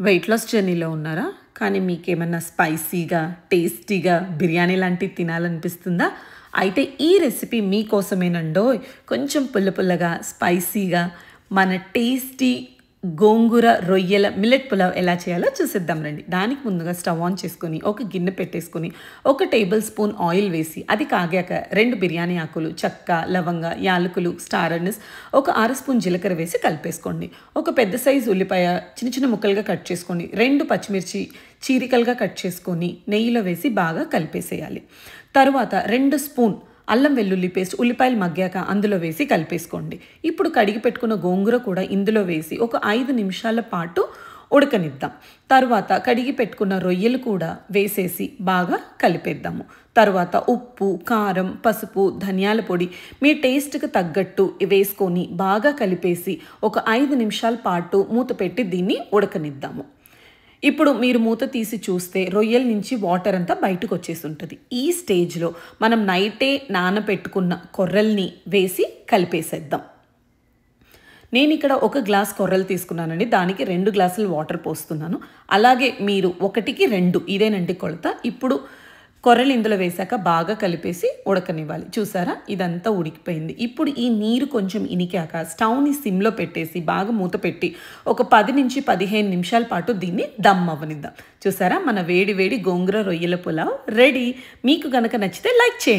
Weight loss జర్నీలో ఉన్నారా? కానీ మీకేమన్నా స్పైసీగా, టేస్టీగా బిర్యానీ లాంటివి తినాలనిపిస్తుందా? అయితే ఈ రెసిపీ మీకోసమేనండోయ్. కొంచెం పుల్ల పుల్లగా, స్పైసీగా మన టేస్టీ గోంగూర రొయ్యల మిల్లెట్ పులావ్ ఎలా చేయాలో చూసేద్దాం రండి. దానికి ముందుగా స్టవ్ ఆన్ చేసుకొని ఒక గిన్నె పెట్టేసుకొని 1 టేబుల్ స్పూన్ ఆయిల్ వేసి అది కాగాక 2 బిర్యానీ ఆకులు, చెక్క, లవంగ, యాలకులు, స్టార్ అనిస్, ఒక 6 స్పూన్ జీలకర్ర వేసి కలిపేసుకోండి. ఒక పెద్ద సైజు ఉల్లిపాయ చిన్న చిన్న ముక్కలుగా కట్ చేసుకోండి. 2 పచ్చిమిర్చి చీరికలుగా కట్ చేసుకొని నెయ్యిలో వేసి బాగా కలిపేసేయాలి. తరువాత 2 స్పూన్ అల్లం వెల్లుల్లి పేస్ట్ ఉల్లిపాయలు మగ్గాక అందులో వేసి కలిపేసుకోండి. ఇప్పుడు కడిగి పెట్టుకున్న గోంగూర కూడా ఇందులో వేసి ఒక 5 నిమిషాల పాటు ఉడకనిద్దాం. తర్వాత కడిగి పెట్టుకున్న రొయ్యలు కూడా వేసేసి బాగా కలిపేద్దాము. తర్వాత ఉప్పు, కారం, పసుపు, ధనియాల పొడి మీ టేస్ట్కి తగ్గట్టు వేసుకొని బాగా కలిపేసి ఒక 5 నిమిషాల పాటు మూత పెట్టి దీన్ని ఉడకనిద్దాము. ఇప్పుడు మీరు మూత తీసి చూస్తే రొయ్యల నుంచి వాటర్ అంతా బయటకు వచ్చేసి ఉంటుంది. ఈ స్టేజ్లో మనం నైటే నానబెట్టుకున్న కొర్రల్ని వేసి కలిపేసేద్దాం. నేను ఇక్కడ 1 గ్లాస్ కొర్రలు తీసుకున్నానండి. దానికి 2 గ్లాసులు వాటర్ పోస్తున్నాను. అలాగే మీరు 1కి 2 ఇదేనండి కొలత. ఇప్పుడు కొర్రలు ఇందులో వేసాక బాగా కలిపేసి ఉడకనివ్వాలి. చూసారా, ఇదంతా ఉడికిపోయింది. ఇప్పుడు ఈ నీరు కొంచెం ఇనికాక స్టవ్ని సిమ్లో పెట్టేసి బాగా మూత పెట్టి ఒక 10 నుంచి 15 నిమిషాల పాటు దీన్ని దమ్ అవ్వనిద్దాం. చూసారా, మన వేడి వేడి గోంగూర రొయ్యల పులావ్ రెడీ. మీకు గనక నచ్చితే లైక్ చేయండి.